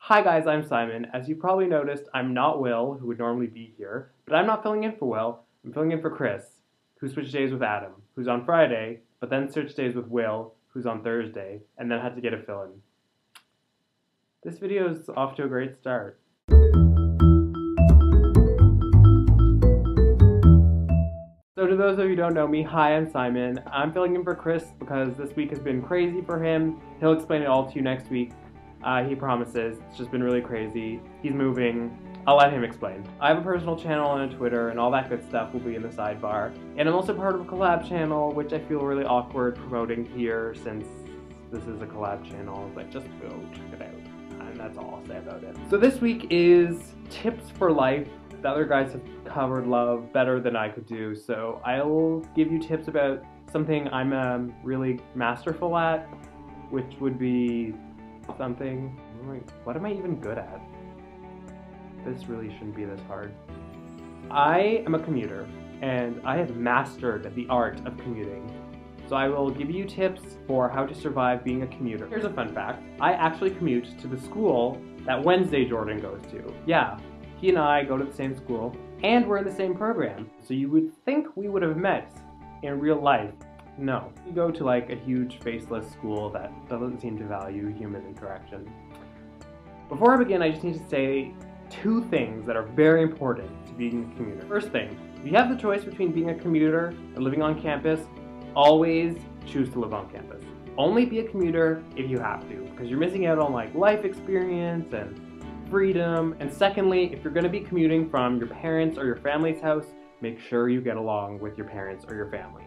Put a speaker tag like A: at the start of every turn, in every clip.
A: Hi guys, I'm Simon. As you probably noticed, I'm not Will, who would normally be here, but I'm not filling in for Will. I'm filling in for Chris, who switched days with Adam, who's on Friday, but then switched days with Will, who's on Thursday, and then had to get a fill-in. This video is off to a great start. So to those of you who don't know me, hi, I'm Simon. I'm filling in for Chris because this week has been crazy for him. He'll explain it all to you next week. He promises. It's just been really crazy. He's moving. I'll let him explain. I have a personal channel and a Twitter, and all that good stuff will be in the sidebar. And I'm also part of a collab channel, which I feel really awkward promoting here since this is a collab channel, but just go check it out. And that's all I'll say about it. So this week is tips for life. The other guys have covered love better than I could do, so I'll give you tips about something I'm really masterful at, which would be something, what am I even good at? This really shouldn't be this hard. I am a commuter, and I have mastered the art of commuting. So I will give you tips for how to survive being a commuter. Here's a fun fact. I actually commute to the school that Wednesday Jordan goes to. Yeah, he and I go to the same school, and we're in the same program. So you would think we would have met in real life. No. You go to like a huge faceless school that doesn't seem to value human interaction. Before I begin, I just need to say two things that are very important to being a commuter. First thing, if you have the choice between being a commuter and living on campus, always choose to live on campus. Only be a commuter if you have to, because you're missing out on like life experience and freedom. And secondly, if you're going to be commuting from your parents' or your family's house, make sure you get along with your parents or your family.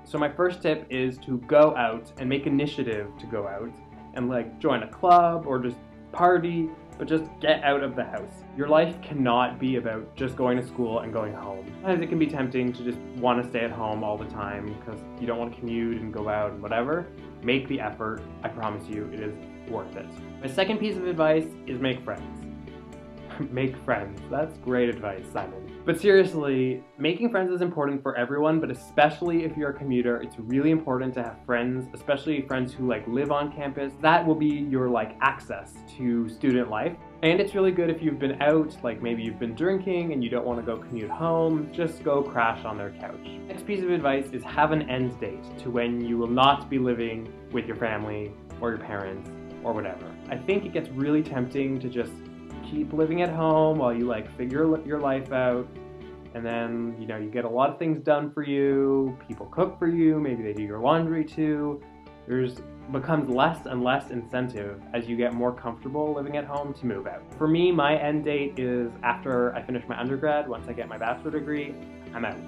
A: So my first tip is to go out and make initiative to go out and like join a club or just party, but just get out of the house. Your life cannot be about just going to school and going home. Sometimes it can be tempting to just want to stay at home all the time because you don't want to commute and go out and whatever. Make the effort. I promise you it is worth it. My second piece of advice is make friends. Make friends. That's great advice, Simon. But seriously, making friends is important for everyone, but especially if you're a commuter, it's really important to have friends, especially friends who like live on campus. That will be your like access to student life. And it's really good if you've been out, like maybe you've been drinking and you don't want to go commute home, just go crash on their couch. Next piece of advice is have an end date to when you will not be living with your family or your parents or whatever. I think it gets really tempting to just keep living at home while you like figure your life out, and then you know you get a lot of things done for you, people cook for you, maybe they do your laundry too. There's becomes less and less incentive as you get more comfortable living at home to move out. For me, my end date is after I finish my undergrad. Once I get my bachelor degree, I'm out.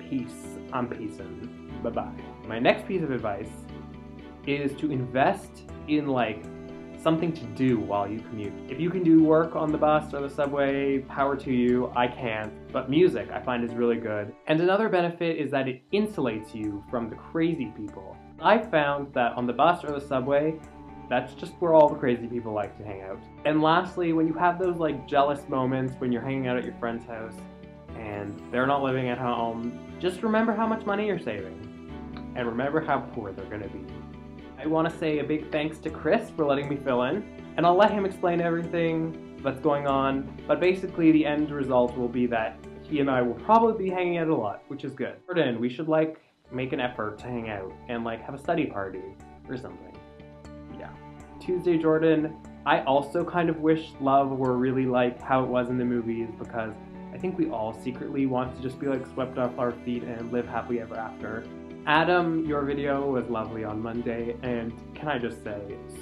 A: Peace. I'm peacing. Bye-bye. My next piece of advice is to invest in like something to do while you commute. If you can do work on the bus or the subway, power to you. I can't, but music I find is really good. And another benefit is that it insulates you from the crazy people. I've found that on the bus or the subway, that's just where all the crazy people like to hang out. And lastly, when you have those like jealous moments when you're hanging out at your friend's house and they're not living at home, just remember how much money you're saving and remember how poor they're gonna be. I want to say a big thanks to Chris for letting me fill in, and I'll let him explain everything that's going on, but basically the end result will be that he and I will probably be hanging out a lot, which is good. Jordan, we should like make an effort to hang out and like have a study party or something. Yeah. Tuesday Jordan, I also kind of wish love were really like how it was in the movies, because I think we all secretly want to just be like swept off our feet and live happily ever after. Adam, your video was lovely on Monday, and can I just say,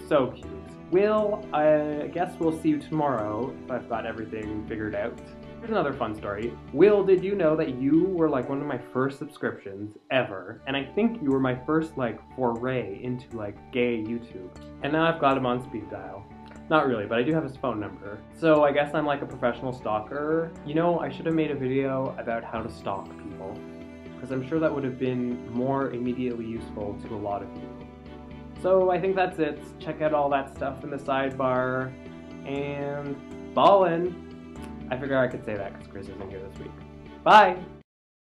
A: so cute. Will, I guess we'll see you tomorrow if I've got everything figured out. Here's another fun story. Will, did you know that you were like one of my first subscriptions ever? And I think you were my first like foray into like gay YouTube. And now I've got him on speed dial. Not really, but I do have his phone number. So I guess I'm like a professional stalker. You know, I should have made a video about how to stalk people, because I'm sure that would have been more immediately useful to a lot of you. So I think that's it. Check out all that stuff in the sidebar, and ballin'. I figure I could say that because Chris isn't here this week. Bye!